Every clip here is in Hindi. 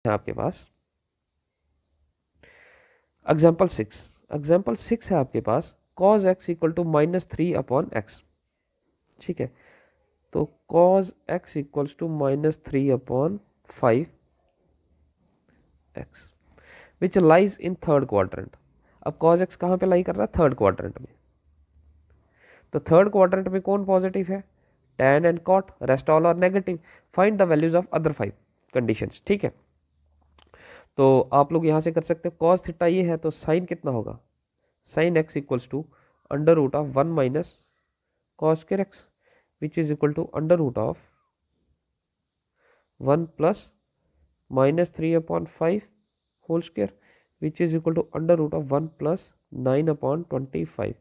है आपके पास एग्जाम्पल 6 है आपके पास cos x equal to -3/x। ठीक है, तो cos x equals to -3/5x which lies in third quadrant. अब cos x कहाँ पे लाई कर रहा है? थर्ड क्वाड्रेंट में। तो थर्ड क्वाड्रेंट में कौन पॉजिटिव है? tan and cot, rest all are negative. Find the values of other 5 conditions. ठीक है, तो आप लोग यहां से कर सकते हो cos थीटा ये है तो साइन कितना होगा? Sine x equals to under root of 1 minus cos square x which is equal to under root of 1 plus -3/5 whole square which is equal to under root of 1 plus 9/25।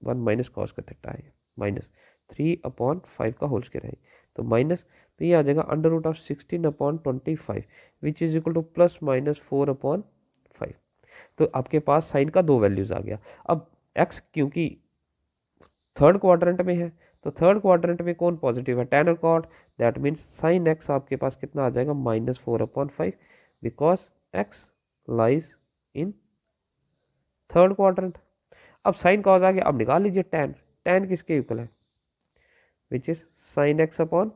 1 minus cos का थीटा है -3/5 का होल स्क्वायर है, तो माइनस, तो ये आ जाएगा under root of 16/25 which is equal to +-4/5। तो आपके पास साइन का 2 वैल्यूज आ गया। अब x क्योंकि थर्ड क्वाड्रेंट में है तो थर्ड क्वाड्रेंट में कौन पॉजिटिव है? tan और cot, that means sign x आपके पास कितना आ जाएगा? -4/5 because x lies in third quadrant. अब साइन कॉस आ गया, अब निकाल लीजिए tan। tan किसके इक्वल है? Which is sign x upon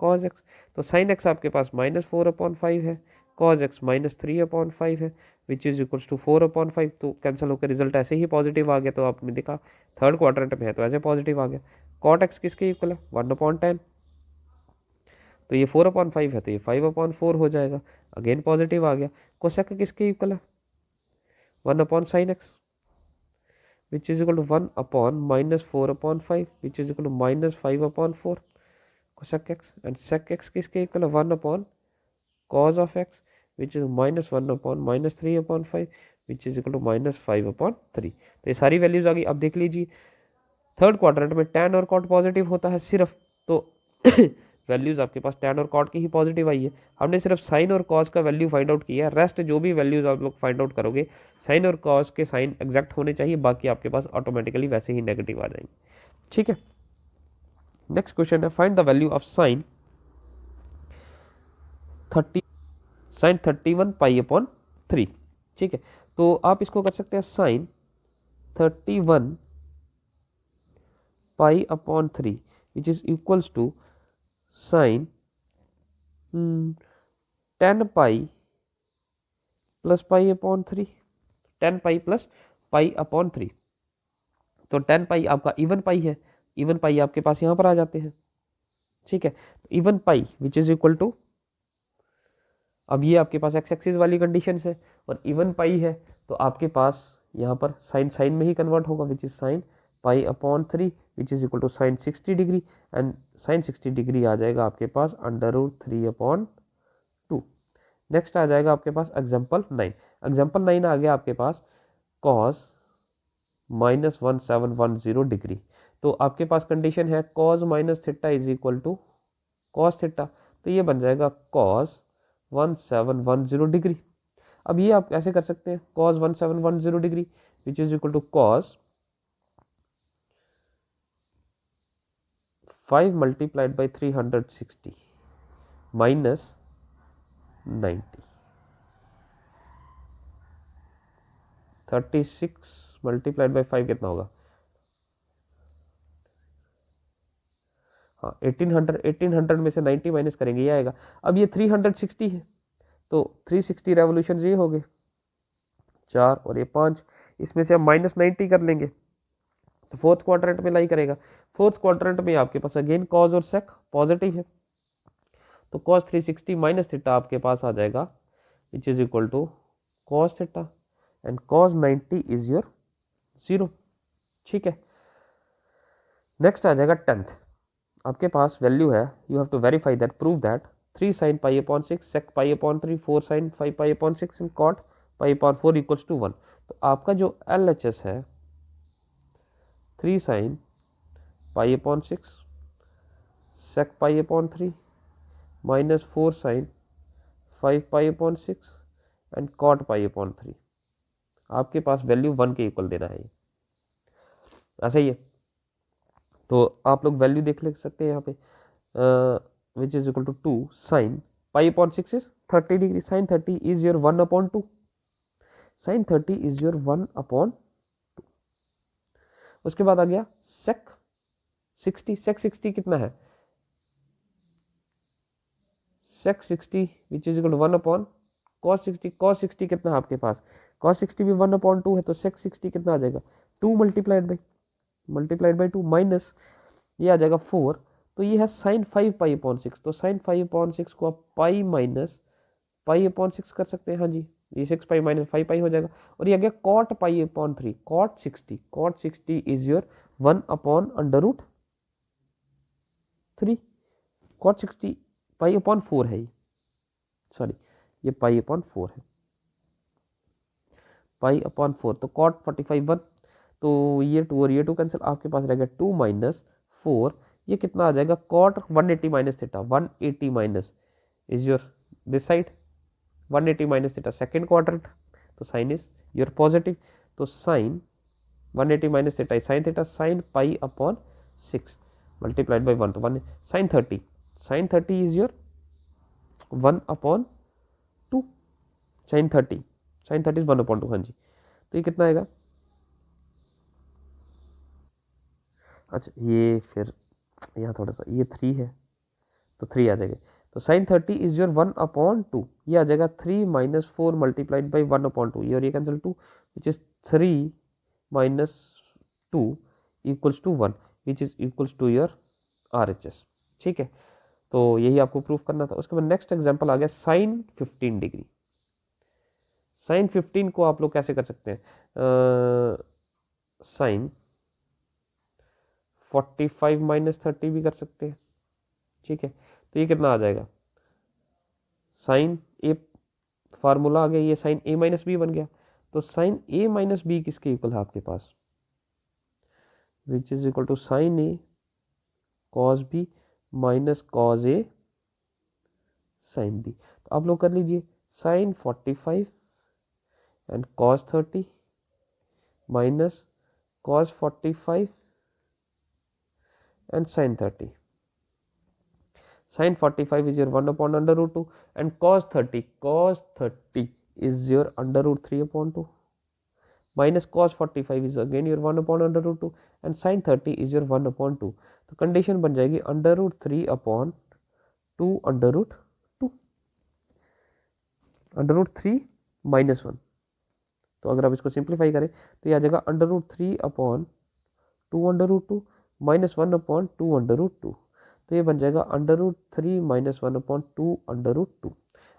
cos x। तो साइन x आपके पास -4/5 है, कॉस x -3/5 है विच इज इक्वल्स टू 4/5। तो कैंसिल होकर रिजल्ट ऐसे ही पॉजिटिव आ गया। तो आपने देखा थर्ड क्वाड्रेंट में है तो ऐसे पॉजिटिव आ गया। कॉट x किसके इक्वल है? 1/10। तो ये 4/5 है तो ये 5/4 हो जाएगा, अगेन पॉजिटिव आ गया। कोसेक किसके इक्वल है? 1/sin x which is equal to 1 upon -4/5 which is equal to -5/4 cosec x, and sec x किसके इक्वल है? 1 upon cos of x which is -1 upon -3/5 which is equal to -5/3। तो ये सारी वैल्यूज आ गई। अब देख लीजिए थर्ड क्वाड्रेंट में tan और cot पॉजिटिव होता है सिर्फ, तो वैल्यूज आपके पास tan और cot की ही पॉजिटिव आई है। हमने सिर्फ साइन और cos का वैल्यू फाइंड आउट किया है, रेस्ट जो भी वैल्यूज आप लोग फाइंड आउट करोगे साइन और cos के साइन एग्जैक्ट होने चाहिए, बाकी आपके पास ऑटोमेटिकली वैसे ही नेगेटिव आ जाएंगे। ठीक है, नेक्स्ट क्वेश्चन है find the value of sine 31π/3। ठीक है, तो आप इसको कर सकते हैं sine 31π/3 which is equals to sine 10π plus π/3, 10π plus π/3। तो 10π आपका इवन पाई है, इवन पाई आपके पास यहां पर आ जाते हैं। ठीक है, even pi which is equal to, अब ये आपके पास एक्स एक्सिस वाली कंडीशन है और इवन पाई है तो आपके पास यहाँ पर साइन साइन में ही कन्वर्ट होगा which is sine π/3 which is equal to sine 60 degree, and sine 60 degree आ जाएगा आपके पास √3/2। नेक्स्ट आ जाएगा आपके पास एग्जाम्पल 9। एग्जाम्पल 9 आ गया आपके पास cos -1710 डिग्री। तो आपके पास कंडीशन है cos -θ is equal to cos θ, तो ये बन जाएगा cos 1710 डिग्री। अब ये आप कैसे कर सकते हैं? cos 1710 degree which is equal to cos 5 multiplied by 360 minus 90, 36 multiplied by 5 कितना होगा? हाँ 1800 में से 90 माइनस करेंगे ये आएगा। अब ये 360 है तो 360 रेवोल्यूशन ये हो गए 4 और ये 5, इसमें से हम -90 कर लेंगे तो फोर्थ क्वाड्रेंट में लाई करेगा। फोर्थ क्वाड्रेंट में आपके पास अगेन कॉज और सेक पॉजिटिव है तो cos 360 माइनस थीटा आपके पास आ जाएगा which is equal to cos theta, and cos 90 is your 0। ठीक है, नेक्स्ट आ जाएगा 10th। आपके पास वैल्यू है, you have to verify that, prove that 3 sin π/6 sec π/3 4 sin 5π/6 and cot π/4 equals to 1। तो आपका जो LHS है 3 sin π/6 sec π/3 minus 4 sin 5π/6 and cot π/3, आपके पास वैल्यू 1 के इक्वल देना है, ऐसा ही है। तो आप लोग वैल्यू देख ले सकते हैं यहाँ पे which is equal to 2 sin pi upon 6 is 30 degree. Sin 30 is your 1 upon 2. Sin 30 is your 1 upon 2. उसके बाद आ गया sec 60. sec 60 कितना है? sec 60 which is equal to 1 upon cos 60. cos 60 कितना है आपके पास? cos 60 भी 1 upon 2 है, तो sec 60 कितना आ जाएगा? 2 मल्टीप्लाइड बाई 2 माइनस ये आ जाएगा 4. तो ये है साइन 5 पाई अपॉन 6. तो साइन 5 अपॉन 6 को आप पाई माइनस पाई अपॉन 6 कर सकते हैं. हाँ जी, ये 6 पाई माइनस 5 पाई हो जाएगा. और ये आ गया cot pi upon 3. Cot 60 is your 1 upon under root 3. Cot 60 pi upon 4 है ये, सॉरी ये पाई अपॉन 4 है, पाई अपॉन 4. तो कॉट 45 1. तो ये 2 और ये 2 कैंसिल, आपके पास रहेगा 2 माइनस 4. ये कितना आ जाएगा? Cot 180 minus theta. 180 minus is your this side, 180 minus theta second quadrant. तो साइन इज योर पॉजिटिव. तो sine 180 minus theta is sine theta. Sine pi upon 6 multiplied by 1. तो 1 sine 30. Sine 30 is your 1 upon 2. Sine 30 is 1 upon 2. हाँ जी, तो ये कितना आएगा? अच्छा ये फिर यहाँ थोड़ा सा ये 3 है तो 3 आ जाएगा. तो साइन 30 इज योर 1 अपॉन 2. ये आ जाएगा 3 माइनस 4 मल्टीप्लाइड बाई 1 अपॉन 2. ये और ये cancel 2 which is 3 minus 2 equals to 1 which is equals to your RHS. ठीक है, तो यही आपको प्रूफ करना था. उसके बाद नेक्स्ट एग्जांपल आ गया साइन 15 डिग्री. साइन 15 को आप लोग कैसे कर सकते हैं? साइन 45 माइनस 30 भी कर सकते हैं. ठीक है, तो ये कितना आ जाएगा? साइन ए फार्मूला आ गया, ये साइन ए माइनस बी बन गया. तो साइन ए माइनस बी किसके इक्वल है आपके पास? Which is equal to sine A cos B minus cos A sine B. तो आप लोग कर लीजिए sine 45 and cos 30 minus cos 45 and sine 30. Sin 45 is your 1 upon under root 2 and cos 30 is your under root 3 upon 2 minus cos 45 is again your 1 upon under root 2 and sin 30 is your 1 upon 2. तो कंडीशन बन जाएगी under root 3 upon 2 under root 2, under root 3 minus 1. तो अगर आप इसको सिंप्लीफाई करें तो ये आ जाएगा under root 3 upon 2 under root 2 minus 1 upon 2 under root 2. तो ये बन जाएगा under root 3 minus 1 upon 2 under root 2.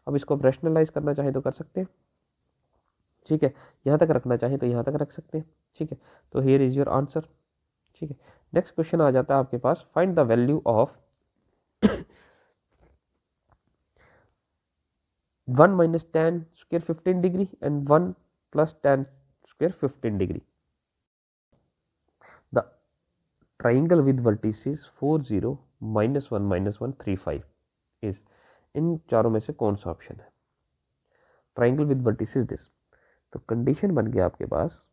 अब इसको आप रैशनलाइज करना चाहें तो कर सकते हैं. ठीक है, यहाँ तक रखना चाहें तो यहाँ तक रख सकते हैं. ठीक है, तो हियर इज योर आंसर. ठीक है, नेक्स्ट क्वेश्चन आ जाता है आपके पास. Find the value of 1 minus tan square 15 degree and 1 plus tan square 15 degree. The triangle with vertices 4 0 -1 3 5 is. इन चारों में से कौन सा ऑप्शन है? Triangle with vertices this. तो कंडीशन बन गया आपके पास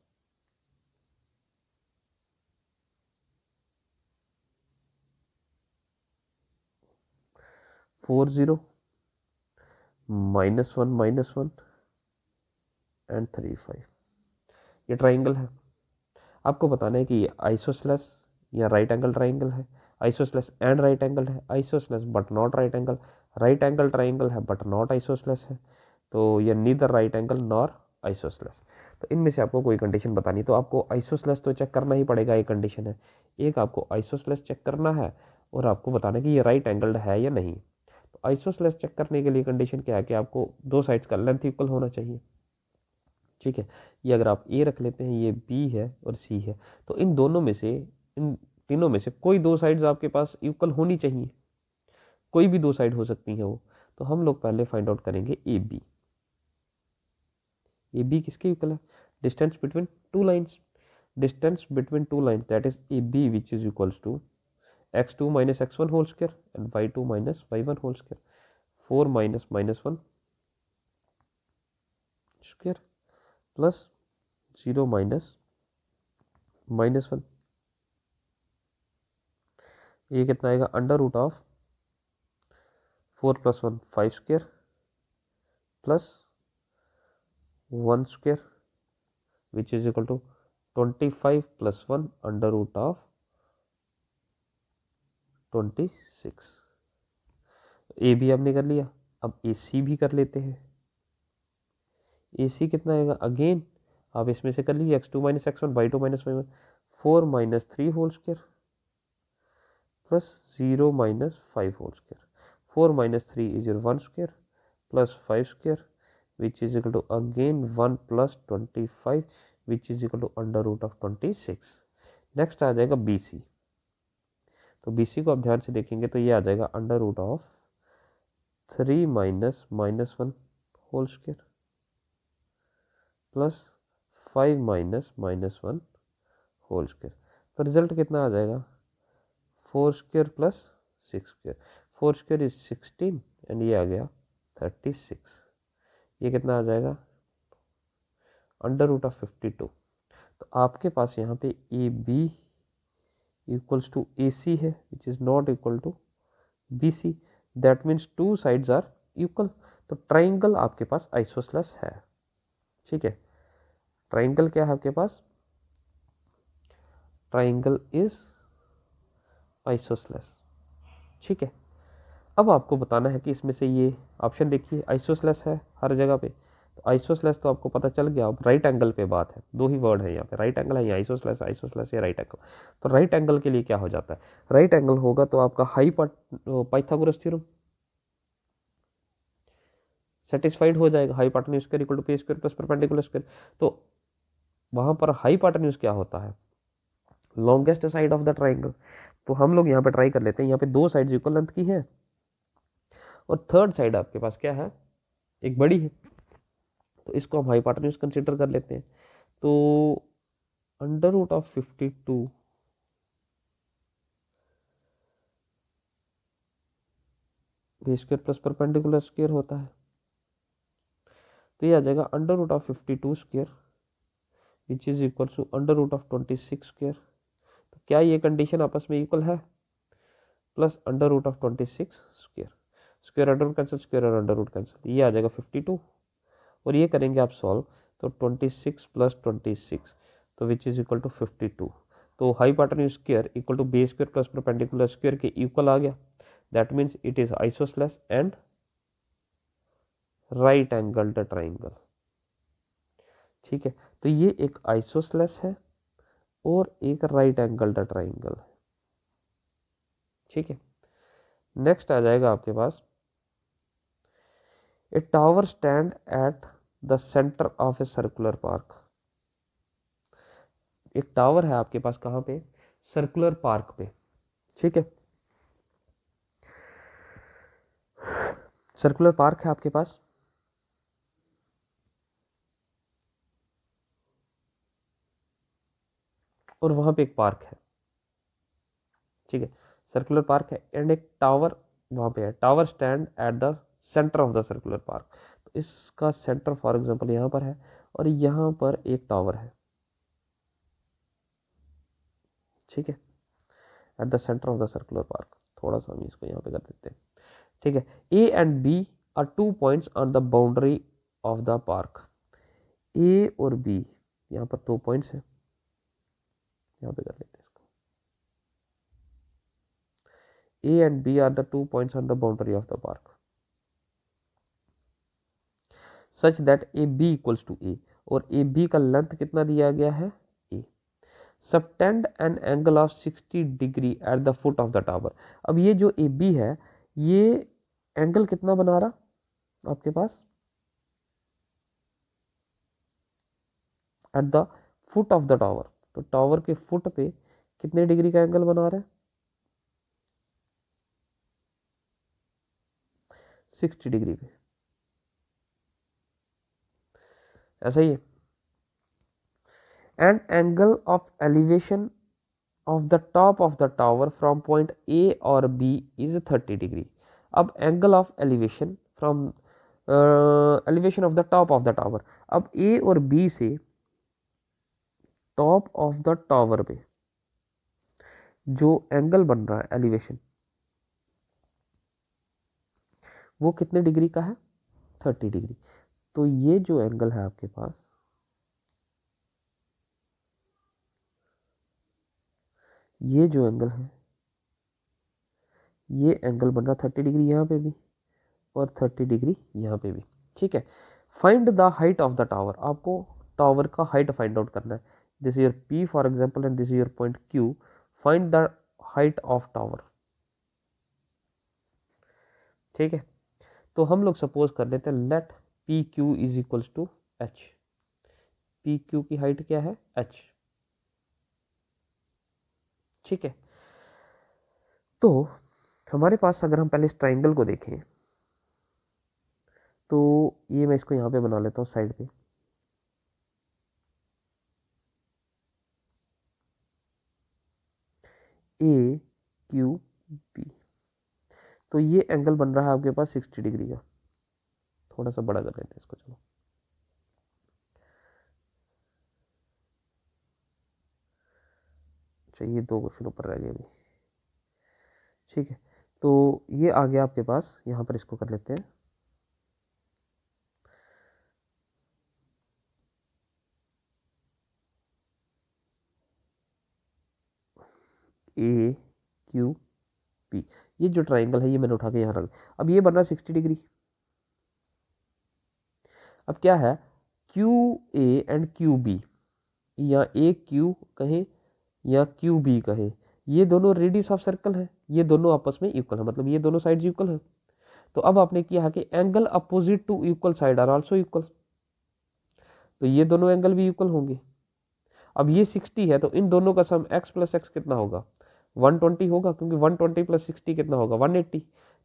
4 0 -1 एंड 3 5. ये ट्राइंगल है. आपको बताना है कि ये आइसोसेलेस या राइट एंगल ट्राइंगल है, आइसोसेलेस एंड राइट एंगल है, isosceles but not right angle, right angle triangle है बट नॉट आइसोसेलेस है. तो ये neither right angle nor isosceles. तो इनमें से आपको कोई कंडीशन बतानी, तो आपको आइसोसेलेस तो चेक करना ही पड़ेगा. एक कंडीशन है, एक आपको आइसोसेलेस चेक करना है और आपको बताना है कि ये राइट एंगल्ड है या नहीं. तो आइसोसेलेस चेक करने के लिए कंडीशन क्या है कि आपको दो साइड्स का लेंथ इक्वल होना चाहिए. ठीक है, ये अगर आप ए रख लेते हैं, ये बी है और सी है, तो इन दोनों में से, इन तीनों में से कोई दो साइड्स आपके पास इक्वल होनी चाहिए. कोई भी दो साइड हो सकती है वो. तो हम लोग पहले फाइंड आउट करेंगे ए बी. ए बी किसके इक्वल है? Distance between two lines. Distance between two lines that is A B which is equals to x2 minus x1 whole square and y2 minus y1 whole square. 4 minus minus 1 square plus 0 minus minus 1. ये कितना आएगा? Under root of 4 + 1 5 square plus 1 square which is equal to 25 + 1 √26। A भी हमने कर लिया, अब ए सी भी कर लेते हैं। ए सी कितना आएगा, अगेन आप इसमें से कर लीजिए x2 - x1 y2 - y1 4 - 3 whole square plus 0 - 5 whole square. 4 - 3 is your 1 square plus 5 square which is equal to again 1 + 25 which is equal to √26। Next आ जाएगा बी सी। तो बी सी को आप ध्यान से देखेंगे तो ये आ जाएगा √3 - -1 whole square plus 5 - -1 whole square. तो रिजल्ट कितना आ जाएगा, 4 square plus 6 square. 4 square is 16 and ये आ गया 36। ये कितना आ जाएगा, √52। तो आपके पास यहाँ पे A B equals to A C है which is not equal to B C. That means two sides are equal. तो ट्राइंगल आपके पास आइसोसेलेस है। ठीक है, ट्राइंगल क्या है आपके पास, ट्राइंगल इज आइसोसेलेस। ठीक है, अब आपको बताना है कि इसमें से ये ऑप्शन देखिए आइसोसेलेस है हर जगह पे। तो आइसोसेलेस तो आपको पता चल गया। अब राइट एंगल पे बात है, दो ही वर्ड है यहाँ पे, राइट एंगल है या आइसोसेलेस, आइसोसेलेस या राइट एंगल। तो राइट एंगल के लिए क्या हो जाता है, राइट एंगल होगा तो आपका पाइथागोरस थ्योरम सेटिस्फाइड हो जाएगा। Hypotenuse square equal to P square plus perpendicular square. तो वहां पर हाइपोटेन्यूज क्या होता है, longest side of the triangle. तो हम लोग यहाँ पे ट्राई कर लेते हैं, यहाँ पे दो साइड इक्वल लेंथ की है और थर्ड साइड आपके पास क्या है, एक बड़ी है। तो इसको हम हाइपोटेन्यूज कंसीडर कर लेते हैं। तो √52 B square plus perpendicular square होता है। तो ये आ जाएगा √52 square which is equal to √26 square. तो क्या ये कंडीशन आपस में इक्वल है, plus √26 square, square under cancel, square और अंडर रूट कैंसिल, ये आ जाएगा 52। और ये करेंगे आप सॉल्व तो 26 + 26 तो विच इज इक्वल टू 52। तो hypotenuse square equal to B square plus perpendicular square के इक्वल आ गया। That means it is isosceles and right angled triangle. ठीक है, तो ये एक आइसोसेलेस है और एक राइट एंगल्ड ट्राइंगल है। ठीक है, नेक्स्ट आ जाएगा आपके पास a tower stand at the centre of a circular park. एक टावर है आपके पास कहाँ पे, सर्कुलर पार्क पे। ठीक है, सर्कुलर पार्क है आपके पास और वहां पे एक पार्क है। ठीक है, सर्कुलर पार्क है एंड एक टावर वहां पे है। Tower stand at the centre of the circular park. तो इसका सेंटर फॉर एग्जांपल यहाँ पर है और यहाँ पर एक टावर है। ठीक है, eight the centre of the circular park. थोड़ा सा हम इसको यहाँ पे कर देते हैं। ठीक है, A and B are 2 points on the boundary of the park. A और बी यहाँ पर 2 पॉइंट्स है, यहाँ पे कर लेते हैं इसको। A and B are the 2 points on the boundary of the park such that A B equals to A. और ए बी का लेंथ कितना दिया गया है, A. Subtend an angle of 60 degree at the foot of the tower. अब ये जो ए बी है ये एंगल कितना बना रहा आपके पास, at the foot of the tower. तो टावर के फुट पे कितने डिग्री का एंगल बना रहा है, 60 डिग्री पे। ऐसा ही है, and angle of elevation of the top of the tower from point A और बी इज 30 डिग्री। अब angle of elevation from elevation of the top of the tower. अब ए और बी से टॉप ऑफ द टावर पे जो एंगल बन रहा है एलिवेशन, वो कितने डिग्री का है, 30 डिग्री। तो ये जो एंगल है आपके पास, ये जो एंगल है, ये एंगल बन रहा 30 डिग्री यहाँ पे भी और 30 डिग्री यहाँ पे भी। ठीक है, find the height of the tower, आपको टावर का हाइट फाइंड आउट करना है। This is your P for example and this is your point Q, find the height of tower. ठीक है, तो हम लोग सपोज कर लेते हैं let P Q is equals to H. P Q की हाइट क्या है, एच। ठीक है, तो हमारे पास अगर हम पहले इस ट्राइंगल को देखें तो ये मैं इसको यहाँ पे बना लेता हूँ साइड पे। ए क्यू बी, तो ये एंगल बन रहा है आपके पास 60 डिग्री का। थोड़ा सा बड़ा कर लेते हैं इसको, चलो। अच्छा, ये 2 क्वेश्चन ऊपर रह गए अभी। ठीक है, तो ये आ गया आपके पास, यहाँ पर इसको कर लेते हैं। ए क्यू पी, ये जो ट्राइंगल है ये मैंने उठा के यहाँ रख। अब ये बन रहा है 60 डिग्री। अब क्या है, Q A and Q B, या ए क्यू कहे या क्यू बी कहे, ये दोनों रेडियस ऑफ सर्कल है, ये दोनों आपस में इक्वल है, मतलब ये दोनों साइड्स इक्वल है। तो अब आपने किया कि angle opposite to equal side are also equal, तो ये दोनों एंगल भी इक्वल होंगे। अब ये 60 है तो इन दोनों का सम x प्लस एक्स कितना होगा, 120 होगा, क्योंकि 120 प्लस 60 कितना होगा, 180।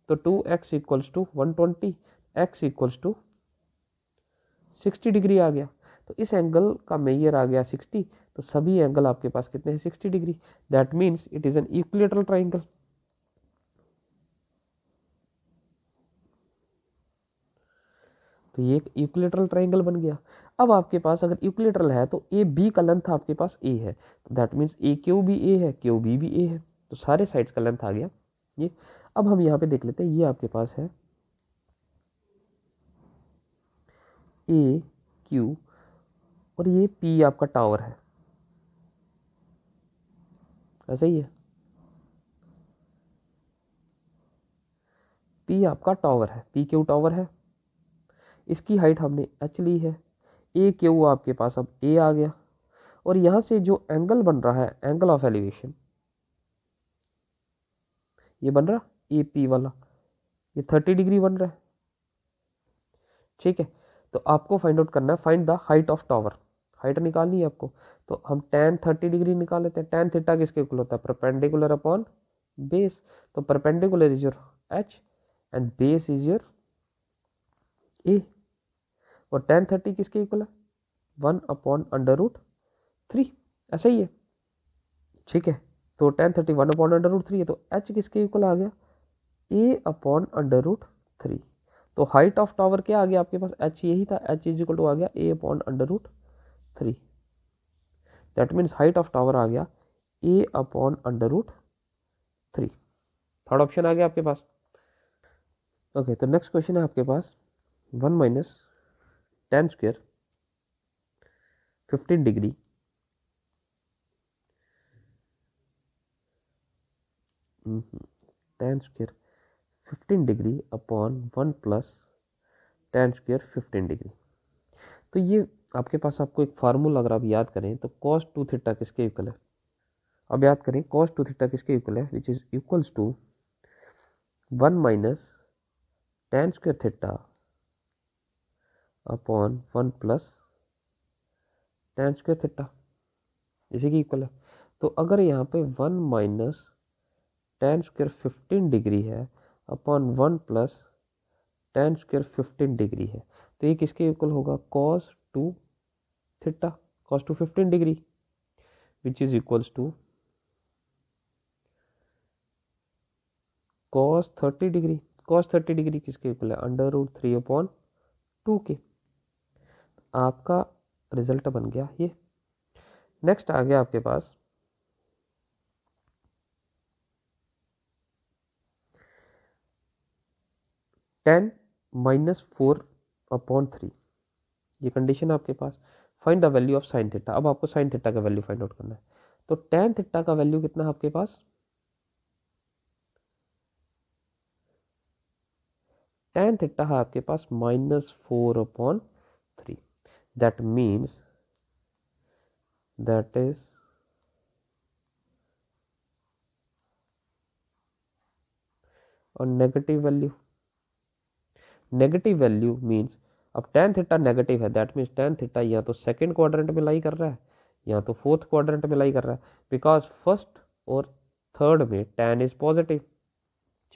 तो 2x equals to 120, x equals to 60 degree आ गया। तो इस एंगल का मेजर आ गया 60, तो सभी एंगल आपके पास कितने हैं, 60 degree. That means it is an equilateral triangle. तो ये एक इक्विलेटरल ट्राइंगल बन गया। अब आपके पास अगर इक्विलेटरल है तो ए बी का लेंथ आपके पास ए है, तो दैट मीन्स ए क्यू भी ए है, क्यू बी भी ए है, तो सारे साइड्स का लेंथ आ गया ये। अब हम यहाँ पे देख लेते हैं, ये आपके पास है ए क्यू और ये पी आपका टावर है, ऐसा ही है। पी आपका टावर है, पी क्यू टावर है, इसकी हाइट हमने एच ली है। ए क्यू आपके पास अब ए आ गया, और यहाँ से जो एंगल बन रहा है, एंगल ऑफ एलिवेशन, ये बन रहा ए पी वाला, ये 30 डिग्री बन रहा है। ठीक है, तो आपको फाइंड आउट करना है, find the height of tower, height निकालनी है आपको। तो हम tan 30 डिग्री निकाल लेते हैं। tan थीटा किसके इक्वल होता है, परपेंडिकुलर अपॉन बेस। तो perpendicular is your h and base is your a, और tan 30 किसके इक्वल है, 1/√3, ऐसा ही है। ठीक है, तो tan 30 1/√3 है, तो h किसके इक्वल आ गया, a/√3। तो हाइट ऑफ टावर क्या आ गया आपके पास, h यही था, h इज इक्वल टू आ गया a/√3। That means height of tower आ गया a/√3। थर्ड ऑप्शन आ गया आपके पास। ओके, तो नेक्स्ट क्वेश्चन है आपके पास 1 minus tan square 15 degree tan square 15 degree upon 1 plus tan square 15 degree. तो ये आपके पास, आपको एक फार्मूला अगर आप याद करें तो cos 2 थीटा किसके इक्वल है, अब याद करें cos 2 थीटा किसके इक्वल है, which is equals to 1 minus tan square theta upon 1 plus tan square theta, इसी की इक्वल है। तो अगर यहाँ पे 1 माइनस tan स्क्वेयर 15 डिग्री है upon 1 plus tan square 15 degree है, तो ये किसके इक्वल होगा, cos 2 theta, cos 2 15 degree, which is equals to cos 30 degree. cos 30 degree किसके इक्वल है, √3/2 के। आपका रिजल्ट बन गया ये। नेक्स्ट आ गया आपके पास 10 -4/3, ये कंडीशन है आपके पास। Find the value of sine theta. अब आपको साइन थीटा का वैल्यू फाइंड आउट करना है। तो tan थीटा का वैल्यू कितना है आपके पास? tan थीटा है आपके पास -4/3। दैट मीन्स दैट इज और नेगेटिव वैल्यू मीन्स, अब tan थीटा नेगेटिव है, दैट मीन्स tan थीटा या तो सेकंड क्वाड्रेंट में लाई कर रहा है या तो फोर्थ क्वाड्रेंट में लाई कर रहा है, बिकॉज फर्स्ट और थर्ड में tan इज पॉजिटिव।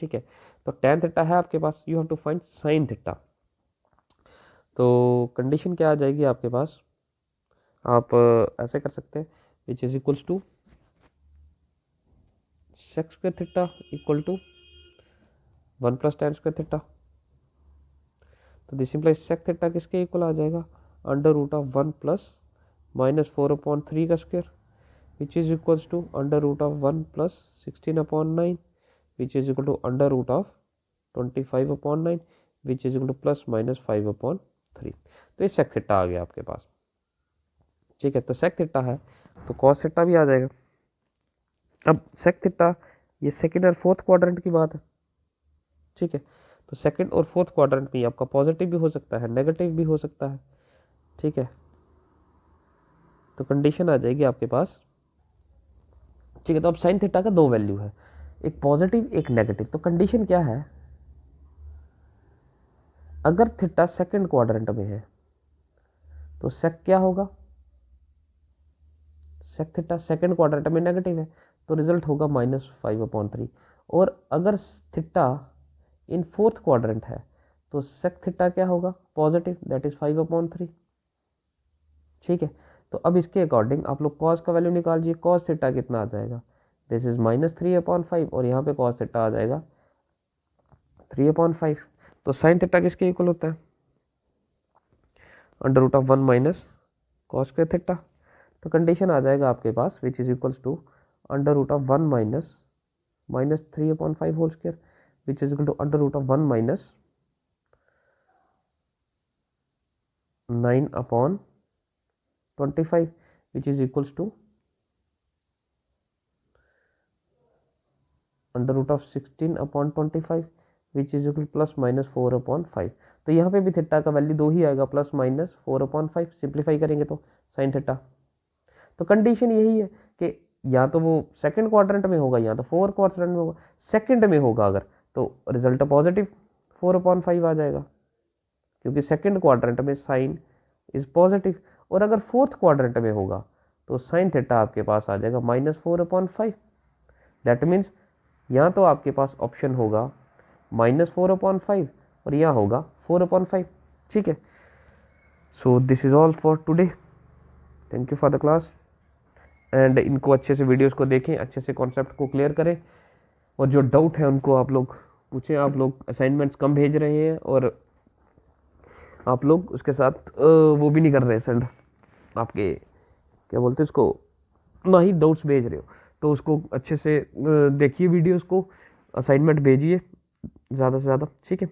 ठीक है, तो tan थीटा है आपके पास, you have to find sine theta. तो कंडीशन क्या आ जाएगी आपके पास? आप ऐसे कर सकते हैं, which is equals to sec square theta equal to 1 + tan square theta. तो दिस इंप्लाइज सेक थीटा किसके इक्वल आ जाएगा? √1 + -4/3 का square, which is equals to √1 + 16/9, which is equal to √25/9, which is equal to +-5/3। तो ये सेक थीटा आ गया आपके पास। ठीक है, तो सेक थीटा है तो कॉस थीटा भी आ जाएगा। अब सेक थीटा, ये सेकंड और फोर्थ क्वाड्रेंट की बात है। ठीक है, तो सेकंड और फोर्थ क्वाड्रेंट में आपका पॉजिटिव भी हो सकता है, नेगेटिव भी हो सकता है। ठीक है, तो कंडीशन आ जाएगी आपके पास। ठीक है, तो अब साइन थीटा का दो वैल्यू है, एक पॉजिटिव एक नेगेटिव। तो कंडीशन क्या है? अगर थीटा सेकंड क्वाड्रेंट में है तो सेक क्या होगा? सेक थीटा सेकंड क्वाड्रेंट में नेगेटिव है तो रिजल्ट होगा -5/3। और अगर थीटा इन फोर्थ क्वाड्रेंट है तो सेक थीटा क्या होगा? Positive, that is 5/3। ठीक है, तो अब इसके अकॉर्डिंग आप लोग कॉस का वैल्यू निकालिए। कॉस थीटा कितना आ जाएगा? दिस इज -3/5 और यहाँ पे कॉस थीटा आ जाएगा 3/5। तो साइन थीटा किसके इक्वल होता है? √1 - cos स्क्वायर थीटा। तो कंडीशन आ जाएगा आपके पास, which is equals to √1 - -3/5 whole square, which is equal to √1 - 9/25, which is equals to √16/25, which is equal +-4/5। तो यहाँ पे भी थीटा का वैल्यू दो ही आएगा, +-4/5। सिंप्लीफाई करेंगे तो साइन थीटा। तो कंडीशन यही है कि या तो वो सेकंड क्वाड्रेंट में होगा या तो फोर्थ क्वाड्रेंट में होगा। सेकंड में होगा अगर तो रिजल्ट पॉजिटिव 4/5 आ जाएगा, क्योंकि सेकंड क्वाड्रेंट में साइन इज पॉजिटिव। और अगर फोर्थ क्वाड्रेंट में होगा तो साइन थीटा आपके पास आ जाएगा -4/5। दैट मीन्स यहाँ तो आपके पास ऑप्शन होगा -4/5 और यहाँ होगा 4/5। ठीक है, so this is all for today. Thank you for the class. And इनको अच्छे से वीडियोस को देखें, अच्छे से कॉन्सेप्ट को क्लियर करें, और जो डाउट है उनको आप लोग पूछें। आप लोग असाइनमेंट्स कम भेज रहे हैं और आप लोग उसके साथ वो भी नहीं कर रहे सेंड, आपके क्या बोलते हैं उसको, ना ही डाउट्स भेज रहे हो। तो उसको अच्छे से देखिए वीडियोस को, असाइनमेंट भेजिए ज़्यादा से ज़्यादा। ठीक है।